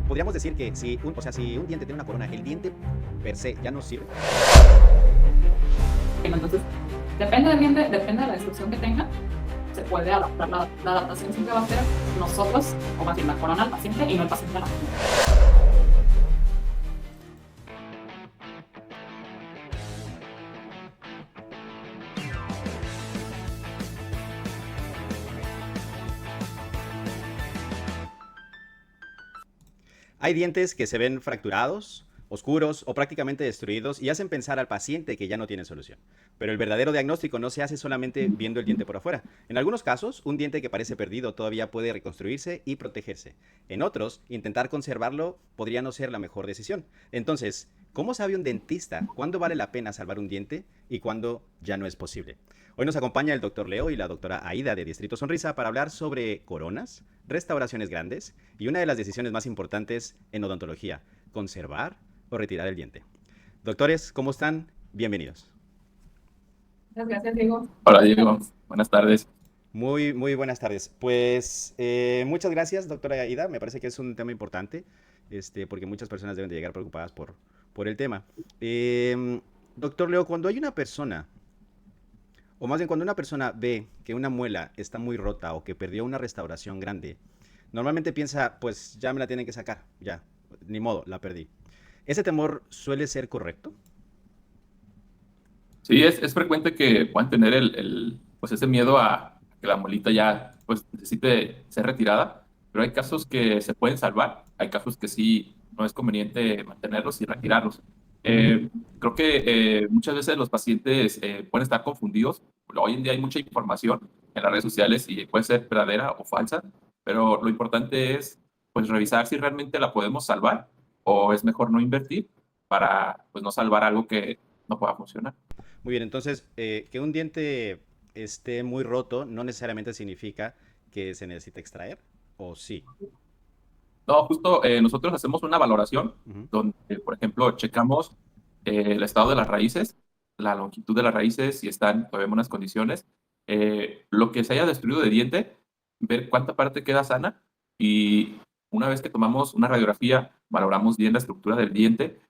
podríamos decir que si un diente tiene una corona, el diente per se ya no sirve. Entonces, depende del diente, depende de la instrucción que tenga, se puede adaptar. La adaptación siempre va a ser nosotros, o más bien la corona al paciente y no el paciente a la corona. Hay dientes que se ven fracturados, oscuros o prácticamente destruidos y hacen pensar al paciente que ya no tiene solución. Pero el verdadero diagnóstico no se hace solamente viendo el diente por afuera. En algunos casos, un diente que parece perdido todavía puede reconstruirse y protegerse. En otros, intentar conservarlo podría no ser la mejor decisión. Entonces, ¿cómo sabe un dentista cuándo vale la pena salvar un diente y cuándo ya no es posible? Hoy nos acompaña el doctor Leo y la doctora Aida de Distrito Sonrisa para hablar sobre coronas, restauraciones grandes y una de las decisiones más importantes en odontología, conservar o retirar el diente. Doctores, ¿cómo están? Bienvenidos. Muchas gracias, Diego. Hola Diego, buenas tardes. Muy buenas tardes. Pues muchas gracias, doctora Aida. Me parece que es un tema importante, porque muchas personas deben de llegar preocupadas por el tema. Doctor Leo, cuando hay una persona, o más bien cuando una persona ve que una muela está muy rota o que perdió una restauración grande, normalmente piensa, pues ya me la tienen que sacar, ya, ni modo, la perdí. ¿Ese temor suele ser correcto? Sí, es frecuente que puedan tener pues ese miedo a que la muelita ya pues, necesite ser retirada, pero hay casos que se pueden salvar, hay casos que sí no es conveniente mantenerlos y retirarlos. Eh, Creo que muchas veces los pacientes pueden estar confundidos. Hoy en día hay mucha información en las redes sociales y puede ser verdadera o falsa, pero lo importante es pues revisar si realmente la podemos salvar o es mejor no invertir para pues no salvar algo que no pueda funcionar. Muy bien, entonces, que un diente esté muy roto no necesariamente significa que se necesite extraer, ¿o sí? No, justo nosotros hacemos una valoración Ujú. donde, por ejemplo, checamos el estado de las raíces, la longitud de las raíces, si están todavía en buenas condiciones, lo que se haya destruido de diente, ver cuánta parte queda sana y una vez que tomamos una radiografía, valoramos bien la estructura del diente,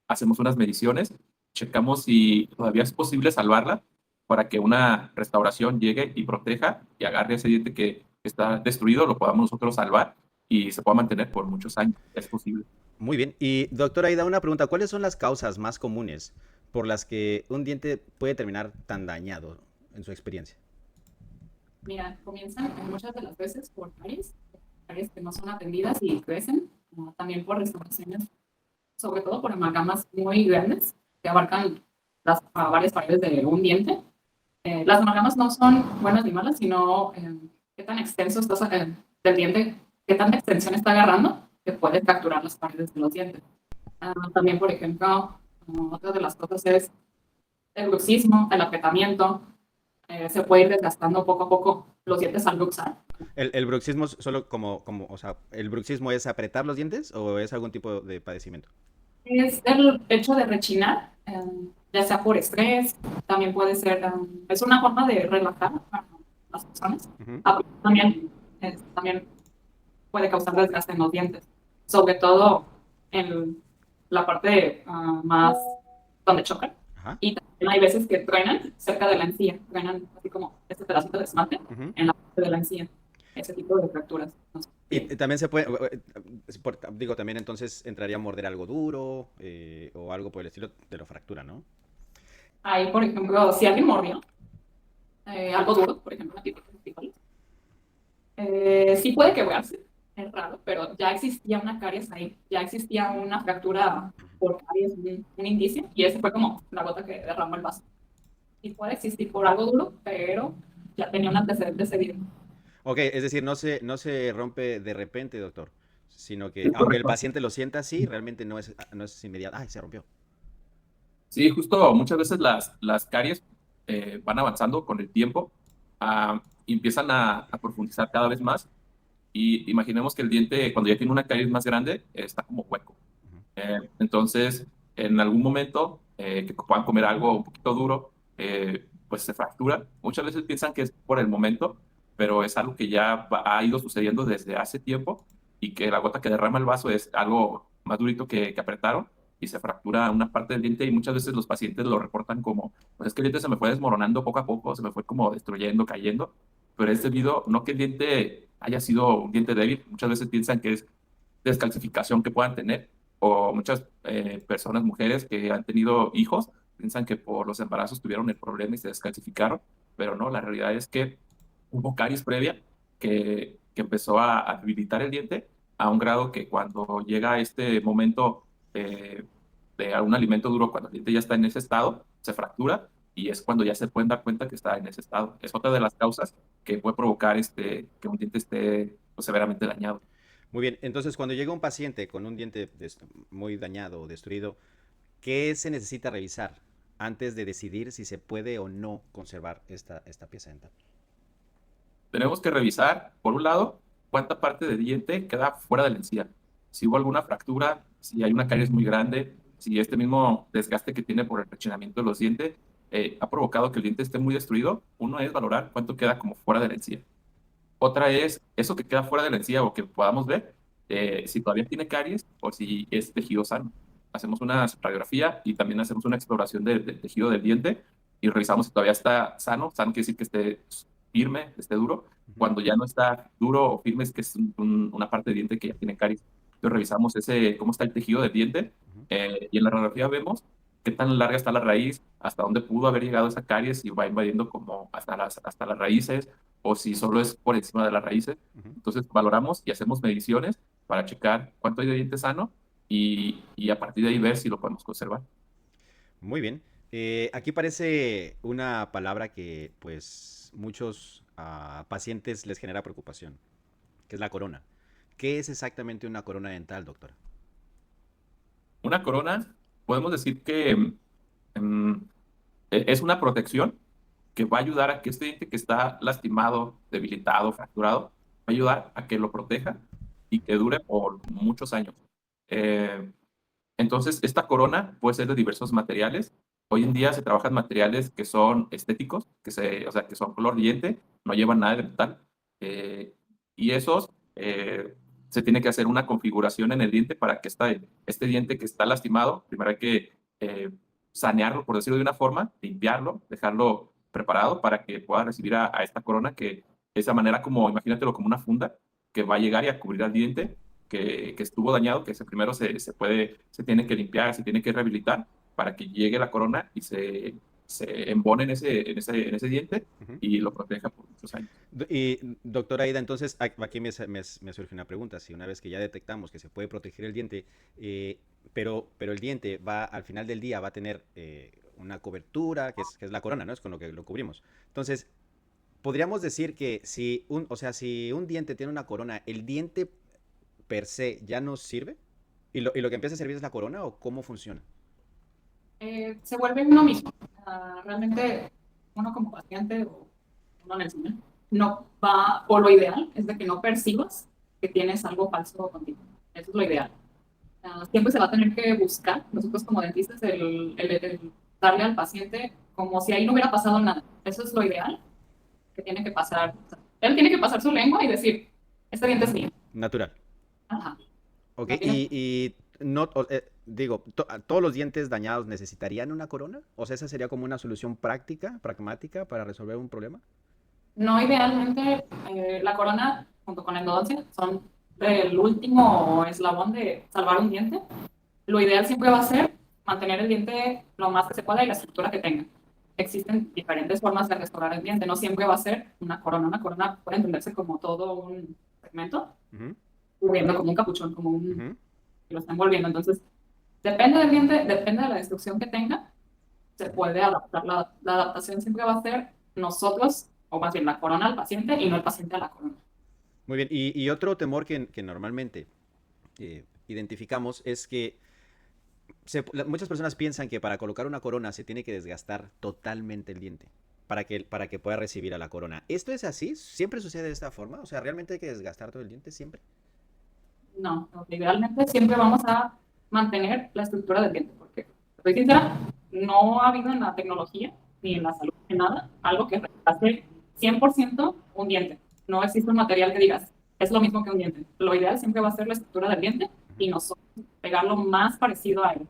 hacemos unas mediciones, checamos si todavía es posible salvarla para que una restauración llegue y proteja y agarre ese diente que está destruido, lo podamos nosotros salvar y se pueda mantener por muchos años. Es posible. Muy bien. Y doctora Aida, una pregunta. ¿Cuáles son las causas más comunes por las que un diente puede terminar tan dañado en su experiencia? Mira, comienzan muchas de las veces por caries que no son atendidas y crecen, también por restauraciones, sobre todo por amalgamas muy grandes que abarcan varias paredes de un diente. Las amalgamas no son buenas ni malas, sino qué tan extenso está del diente, qué tanta extensión está agarrando que puede fracturar las paredes de los dientes. También, por ejemplo, otra de las cosas es el bruxismo, el apretamiento. Se puede ir desgastando poco a poco los dientes al luxar. ¿El bruxismo solo o sea, el bruxismo es apretar los dientes o es algún tipo de padecimiento? Es el hecho de rechinar, ya sea por estrés, también puede ser, es una forma de relajar a las personas. Ujú. También puede causar desgaste en los dientes, sobre todo en la parte más donde chocan. Ajá. Y también hay veces que truenan cerca de la encía, truenan así como este pedacito de esmalte Ujú. en la parte de la encía. Ese tipo de fracturas. No sé. Y también se puede, digo, también entonces entraría a morder algo duro o algo por el estilo de la fractura, ¿no? Ahí, por ejemplo, si alguien mordió algo duro, por ejemplo, una frijoles, sí puede quebrarse, es raro, pero ya existía una caries ahí, ya existía una fractura por caries, un indicio, y ese fue como la gota que derramó el vaso. Sí puede existir por algo duro, pero ya tenía un antecedente severo. Ok, es decir, no se rompe de repente, doctor, sino que Es aunque el correcto. paciente lo sienta así, realmente no es inmediato. Ay, se rompió. Sí, justo muchas veces las caries van avanzando con el tiempo, y empiezan a profundizar cada vez más. Y imaginemos que el diente, cuando ya tiene una caries más grande, está como hueco. Ujú. Entonces, en algún momento que puedan comer algo un poquito duro, pues se fractura. Muchas veces piensan que es por el momento, pero es algo que ya ha ido sucediendo desde hace tiempo y que la gota que derrama el vaso es algo más durito que apretaron y se fractura una parte del diente y muchas veces los pacientes lo reportan como, pues es que el diente se me fue desmoronando poco a poco, se me fue como destruyendo, cayendo, pero es debido, no que el diente haya sido un diente débil, muchas veces piensan que es descalcificación que puedan tener, o muchas personas, mujeres que han tenido hijos, piensan que por los embarazos tuvieron el problema y se descalcificaron, pero no, la realidad es que hubo caries previa que empezó a debilitar el diente a un grado que cuando llega este momento eh, de algún alimento duro, cuando el diente ya está en ese estado, se fractura y es cuando ya se pueden dar cuenta que está en ese estado. Es otra de las causas que puede provocar que un diente esté pues, severamente dañado. Muy bien, entonces cuando llega un paciente con un diente muy dañado o destruido, ¿qué se necesita revisar antes de decidir si se puede o no conservar esta pieza dental? Tenemos que revisar, por un lado, cuánta parte del diente queda fuera de la encía. Si hubo alguna fractura, si hay una caries muy grande, si este mismo desgaste que tiene por el rechinamiento de los dientes ha provocado que el diente esté muy destruido, uno es valorar cuánto queda como fuera de la encía. Otra es eso que queda fuera de la encía o que podamos ver, si todavía tiene caries o si es tejido sano. Hacemos una radiografía y también hacemos una exploración del tejido del diente y revisamos si todavía está sano. Sano quiere decir que esté firme, esté duro. Ujú, Cuando ya no está duro o firme es que es una parte del diente que ya tiene caries. Entonces revisamos cómo está el tejido del diente ujú. y en la radiografía vemos qué tan larga está la raíz, hasta dónde pudo haber llegado esa caries y va invadiendo como hasta las raíces o si solo es por encima de las raíces. Ujú. Entonces valoramos y hacemos mediciones para checar cuánto hay de diente sano y a partir de ahí ver si lo podemos conservar. Muy bien. Aquí parece una palabra que pues muchos pacientes les genera preocupación, que es la corona. ¿Qué es exactamente una corona dental, doctora? Una corona, podemos decir que mm, es una protección que va a ayudar a que este diente que está lastimado, debilitado, fracturado, va a ayudar a que lo proteja y que dure por muchos años. Eh, Entonces, esta corona puede ser de diversos materiales. Hoy en día se trabajan materiales que son estéticos, o sea, que son color diente, no llevan nada de metal. eh, y esos se tiene que hacer una configuración en el diente para que este diente que está lastimado, primero hay que sanearlo, por decirlo de una forma, limpiarlo, dejarlo preparado para que pueda recibir a esta corona que de esa manera como, imagínatelo como una funda que va a llegar y a cubrir al diente que estuvo dañado, que primero se tiene que limpiar, se tiene que rehabilitar para que llegue la corona y se embone en ese diente Ujú. y lo proteja por muchos años. Y doctora Aida, entonces aquí me surge una pregunta. Si una vez que ya detectamos que se puede proteger el diente, pero el diente va al final del día va a tener una cobertura, que es la corona, ¿no? Es con lo que lo cubrimos. Entonces, podríamos decir que o sea, si un diente tiene una corona, ¿el diente per se ya no sirve? ¿Y lo que empieza a servir es la corona o cómo funciona? Se vuelve uno mismo. Realmente uno como paciente o uno en el cine no va, o lo ideal es de que no percibas que tienes algo falso contigo. Eso es lo ideal. Siempre se va a tener que buscar, nosotros como dentistas, el darle al paciente como si ahí no hubiera pasado nada. Eso es lo ideal que tiene que pasar. O sea, él tiene que pasar su lengua y decir, este diente es mío. Natural. Ajá. Ok, No tiene. y no, digo, ¿todos los dientes dañados necesitarían una corona? O sea, ¿esa sería como una solución práctica, pragmática para resolver un problema? No, idealmente, la corona junto con la endodoncia son el último eslabón de salvar un diente. Lo ideal siempre va a ser mantener el diente lo más que se pueda y la estructura que tenga. Existen diferentes formas de restaurar el diente, no siempre va a ser una corona. Una corona puede entenderse como todo un segmento, Ujú, cubriendo como un capuchón, como un ujú. que lo está envolviendo. Entonces, depende del diente, depende de la destrucción que tenga, se puede adaptar. La adaptación siempre va a ser nosotros, o más bien la corona al paciente y no el paciente a la corona. Muy bien, y otro temor que normalmente identificamos es que muchas personas piensan que para colocar una corona se tiene que desgastar totalmente el diente para que pueda recibir a la corona. ¿Esto es así? ¿Siempre sucede de esta forma? O sea, ¿realmente hay que desgastar todo el diente siempre? No, idealmente siempre vamos a mantener la estructura del diente, porque, estoy sincera, no ha habido en la tecnología ni en la salud, en nada, algo que reemplace 100% un diente. No existe un material que digas, es lo mismo que un diente. Lo ideal siempre va a ser la estructura del diente y nosotros pegarlo más parecido a él.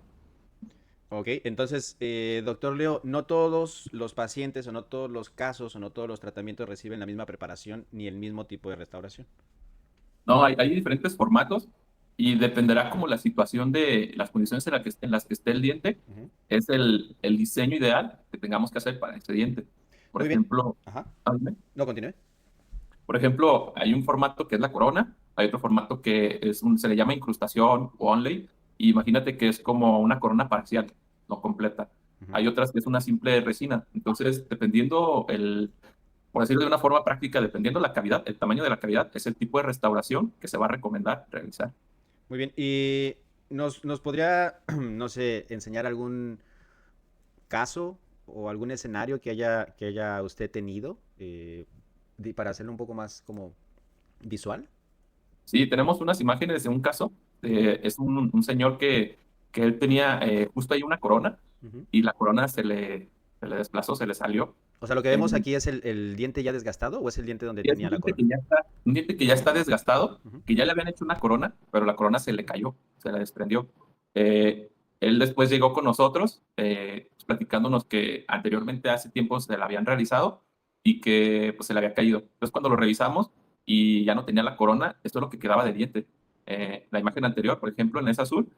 Ok, entonces, doctor Leo, no todos los pacientes o no todos los casos o no todos los tratamientos reciben la misma preparación ni el mismo tipo de restauración. No, hay diferentes formatos y dependerá como la situación de las condiciones en las que esté el diente, Ujú. es el diseño ideal que tengamos que hacer para ese diente. Por Muy bien. ejemplo, Ajá. hazme. No, continúe. Por ejemplo, hay un formato que es la corona, hay otro formato que se le llama incrustación o onlay, y imagínate que es como una corona parcial, no completa. Ujú. Hay otras que es una simple resina. Entonces, dependiendo por decirlo de una forma práctica, dependiendo la cavidad, el tamaño de la cavidad, es el tipo de restauración que se va a recomendar realizar. Muy bien. ¿Y nos podría, no sé, enseñar algún caso o algún escenario que haya usted tenido para hacerlo un poco más como visual? Sí, tenemos unas imágenes de un caso. Es un señor que él tenía justo ahí una corona Ujú. y la corona se le desplazó, se le salió. O sea, lo que Eh, vemos aquí es el diente ya desgastado o es el diente donde y es tenía un la diente corona. un diente que ya está desgastado, Ujú. que ya le habían hecho una corona, pero la corona se le cayó, se la desprendió. Él después llegó con nosotros, platicándonos que anteriormente hace tiempo se la habían realizado y que pues, se le había caído. Entonces cuando lo revisamos y ya no tenía la corona, esto es lo que quedaba de diente. La imagen anterior, por ejemplo, en esa azul,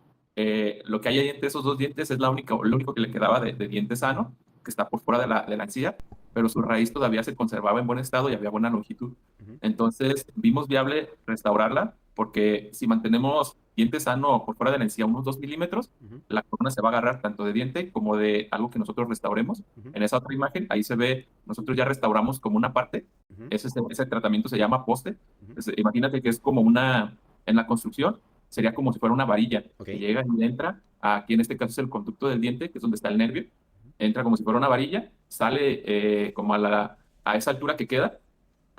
lo que hay ahí entre esos dos dientes es lo único que le quedaba de diente sano, que está por fuera de la encía, pero su raíz todavía se conservaba en buen estado y había buena longitud. Ujú. Entonces vimos viable restaurarla porque si mantenemos diente sano por fuera de la encía unos 2 milímetros, Ujú. la corona se va a agarrar tanto de diente como de algo que nosotros restauremos. Ujú. En esa otra imagen, ahí se ve, nosotros ya restauramos como una parte, Ujú. ese tratamiento se llama poste. Ujú. Entonces, imagínate que es como en la construcción, sería como si fuera una varilla Ok. que llega y entra, aquí en este caso es el conducto del diente, que es donde está el nervio, entra como si fuera una varilla, sale como a esa altura que queda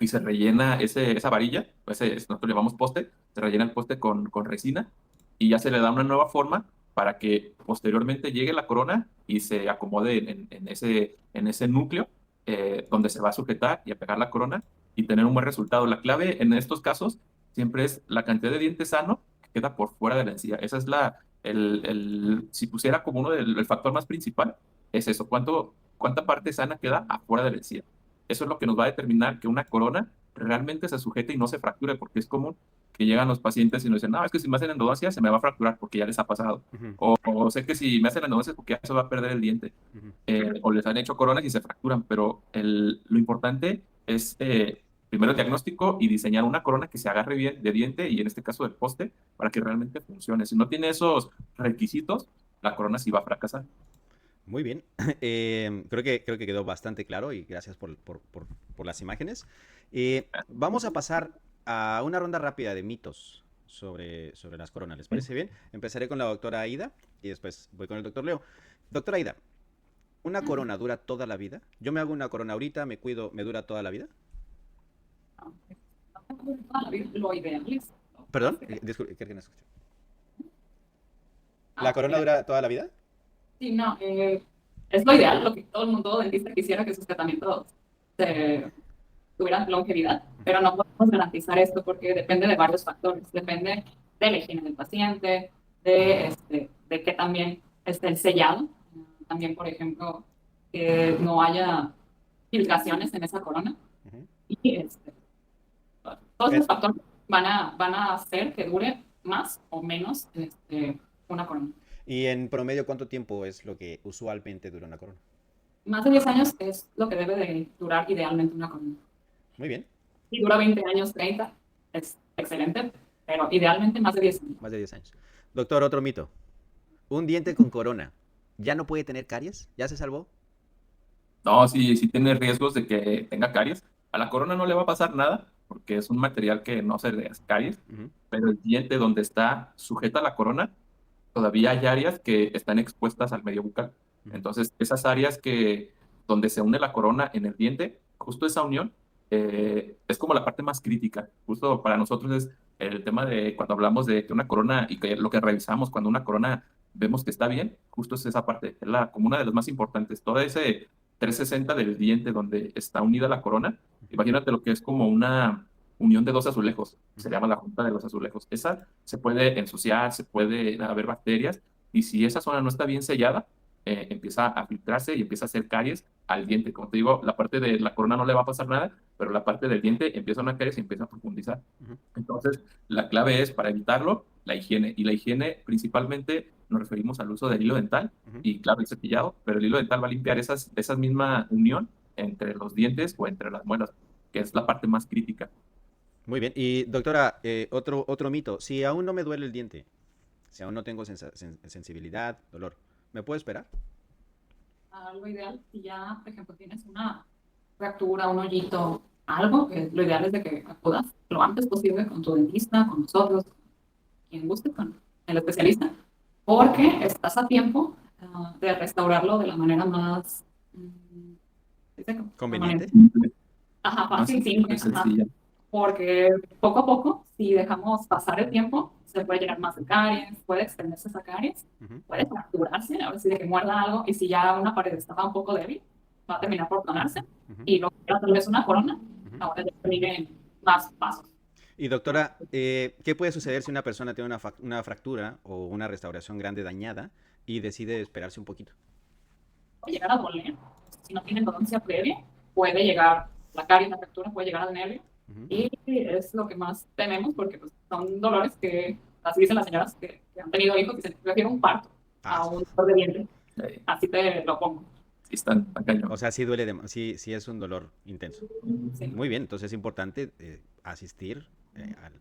y se rellena esa varilla, nosotros le llamamos poste, se rellena el poste con resina y ya se le da una nueva forma para que posteriormente llegue la corona y se acomode en ese núcleo donde se va a sujetar y a pegar la corona y tener un buen resultado. La clave en estos casos siempre es la cantidad de diente sano que queda por fuera de la encía. Esa es si pusiera como el factor más principal, es eso, cuánta parte sana queda afuera de la encía. Eso es lo que nos va a determinar que una corona realmente se sujete y no se fracture, porque es común que llegan los pacientes y nos dicen, no, es que si me hacen endodoncia se me va a fracturar porque ya les ha pasado. Ujú. O sé que si me hacen endodoncia es porque ya se va a perder el diente. Ujú. O les han hecho coronas y se fracturan, pero lo importante es primero el diagnóstico y diseñar una corona que se agarre bien de diente y en este caso del poste para que realmente funcione. Si no tiene esos requisitos, la corona sí va a fracasar. Muy bien. Creo que quedó bastante claro y gracias por las imágenes. Vamos a pasar a una ronda rápida de mitos sobre las coronas. ¿Les parece bien? Empezaré con la doctora Aida y después voy con el doctor Leo. Doctora Aida, ¿una corona dura toda la vida? Yo me hago una corona ahorita, me cuido, ¿me dura toda la vida? Toda la vida, lo ideal es... Perdón, disculpe, creo que no escuché. ¿La Ah, corona mira, dura toda la vida? sí, no, es lo ideal, lo que todo el mundo dentista quisiera que sus tratamientos tuvieran longevidad, pero no podemos garantizar esto porque depende de varios factores. Depende de la higiene del paciente, de que también esté el sellado. También, por ejemplo, que no haya filtraciones en esa corona. Ujú. Y todos Eh, esos factores van a hacer que dure más o menos una corona. ¿Y en promedio cuánto tiempo es lo que usualmente dura una corona? Más de 10 años es lo que debe de durar idealmente una corona. Muy bien, Si dura 20 años, 30, es excelente, pero idealmente más de 10 años. más de 10 años. Doctor, otro mito. Un diente con corona, ¿ya no puede tener caries? ¿Ya se salvó? No, sí tiene riesgos de que tenga caries. A la corona no le va a pasar nada porque es un material que no se le hace caries, Ujú. pero el diente donde está sujeta la corona, todavía hay áreas que están expuestas al medio bucal. Ujú. Entonces, esas áreas donde se une la corona en el diente, justo esa unión es como la parte más crítica. Justo para nosotros es el tema de cuando hablamos de que una corona y que lo que revisamos cuando una corona vemos que está bien, justo es esa parte, es como una de las más importantes. Todo ese 360 del diente donde está unida la corona, Ujú. imagínate lo que es como unión de dos azulejos, se llama la junta de los azulejos. Esa se puede ensuciar, se puede haber bacterias, y si esa zona no está bien sellada, empieza a filtrarse y empieza a hacer caries al diente. Como te digo, la parte de la corona no le va a pasar nada, pero la parte del diente empieza una caries y empieza a profundizar. Ujú. Entonces, la clave es, para evitarlo, la higiene. Y la higiene, principalmente, nos referimos al uso del hilo dental Ujú. y, claro, el cepillado, pero el hilo dental va a limpiar esa misma unión entre los dientes o entre las muelas, que es la parte más crítica. Muy bien. Y doctora, otro mito. Si aún no me duele el diente, si aún no tengo sensibilidad, dolor, ¿me puedo esperar? Algo ideal, si ya, por ejemplo, tienes una fractura, un hoyito, algo, que lo ideal es de que acudas lo antes posible con tu dentista, con nosotros, con quien guste, con el especialista, porque estás a tiempo de restaurarlo de la manera más, dice que- la manera, ¿Conveniente? ajá, Más fácil, simple, ajá, sencilla. porque poco a poco, si dejamos pasar el tiempo, se puede llegar más de caries, puede extenderse esa caries, Ujú. puede fracturarse, ahora sí de que muerda algo, y si ya una pared estaba un poco débil, va a terminar por clonarse, Ujú. y lo que era tal vez una corona, Ujú. ahora ya vienen más pasos. Y doctora, ¿qué puede suceder si una persona tiene una fractura o una restauración grande dañada y decide esperarse un poquito? Puede llegar a doler, si no tiene endodoncia previa, puede llegar la caries, la fractura, puede llegar al nervio, Ujú. y es lo que más tememos porque pues, son dolores que, así dicen las señoras que han tenido hijos, que se prefiere un parto Ah, a un dolor de vientre. Sí, Así te lo pongo. están o cañón. sea, sí duele, sí, sí es un dolor intenso. Sí. Muy bien, entonces es importante asistir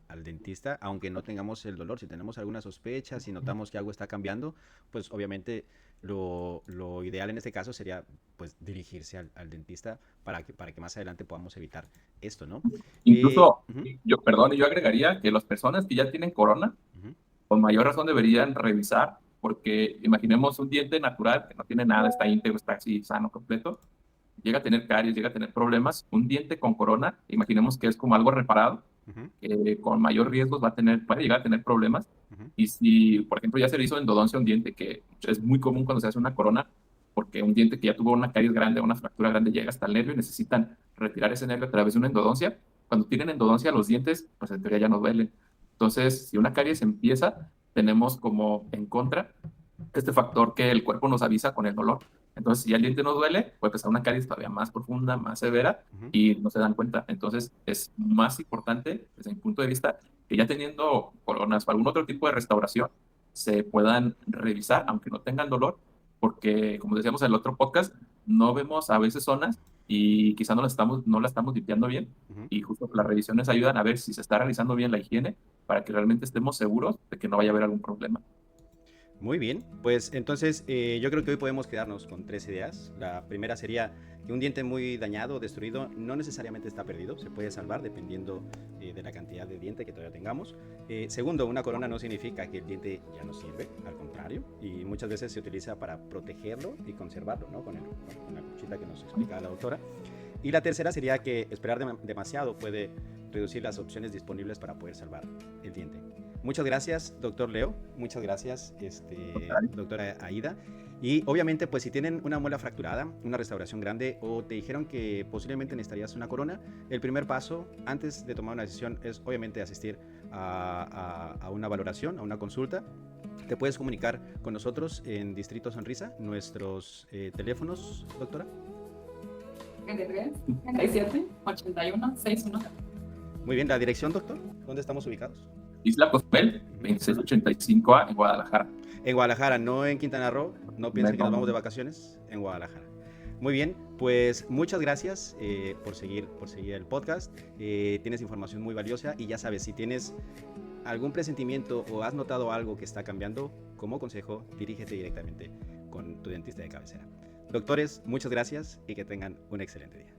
al dentista, aunque no tengamos el dolor. Si tenemos alguna sospecha, si notamos que algo está cambiando, pues obviamente lo ideal en este caso sería pues dirigirse al dentista para que más adelante podamos evitar esto, ¿no? Incluso, Ujú, yo agregaría que las personas que ya tienen corona, ujú, con mayor razón deberían revisar, porque imaginemos un diente natural que no tiene nada, está íntegro, está así sano, completo, llega a tener caries, llega a tener problemas. Un diente con corona, imaginemos que es como algo reparado, ujú, que con mayor riesgo puede llegar a tener problemas. ujú. Y si, por ejemplo, ya se le hizo endodoncia a un diente, que es muy común cuando se hace una corona, porque un diente que ya tuvo una caries grande, una fractura grande, llega hasta el nervio y necesitan retirar ese nervio a través de una endodoncia. Cuando tienen endodoncia, los dientes, pues en teoría ya no duelen. Entonces, si una caries empieza, tenemos como en contra este factor que el cuerpo nos avisa con el dolor. Entonces, si ya el diente no duele, puede pasar una caries todavía más profunda, más severa, Ujú. y no se dan cuenta. Entonces, es más importante, desde mi punto de vista, que ya teniendo coronas o algún otro tipo de restauración, se puedan revisar, aunque no tengan dolor, porque, como decíamos en el otro podcast, no vemos a veces zonas y quizá no la estamos limpiando bien, Ujú. y justo las revisiones ayudan a ver si se está realizando bien la higiene para que realmente estemos seguros de que no vaya a haber algún problema. Muy bien, pues entonces yo creo que hoy podemos quedarnos con tres ideas. La primera sería que un diente muy dañado o destruido no necesariamente está perdido, se puede salvar dependiendo de la cantidad de diente que todavía tengamos. Segundo, una corona no significa que el diente ya no sirve, al contrario, y muchas veces se utiliza para protegerlo y conservarlo, ¿no? Con la cuchita que nos explicaba la doctora. Y la tercera sería que esperar demasiado puede reducir las opciones disponibles para poder salvar el diente. Muchas gracias, doctor Leo. Muchas gracias, doctora Aida. Y obviamente, pues si tienen una muela fracturada, una restauración grande o te dijeron que posiblemente necesitarías una corona, el primer paso antes de tomar una decisión es obviamente asistir a una valoración, a una consulta. Te puedes comunicar con nosotros en Distrito Sonrisa, nuestros teléfonos, doctora. 33, 37, 81, 61. Muy bien, la dirección, doctor. ¿Dónde estamos ubicados? Isla Cozumel, 2685A, en Guadalajara. En Guadalajara, no en Quintana Roo. No piensen que nos vamos de No. vacaciones. En Guadalajara. Muy bien, pues muchas gracias por seguir el podcast. Tienes información muy valiosa y ya sabes, si tienes algún presentimiento o has notado algo que está cambiando, como consejo, dirígete directamente con tu dentista de cabecera. Doctores, muchas gracias y que tengan un excelente día.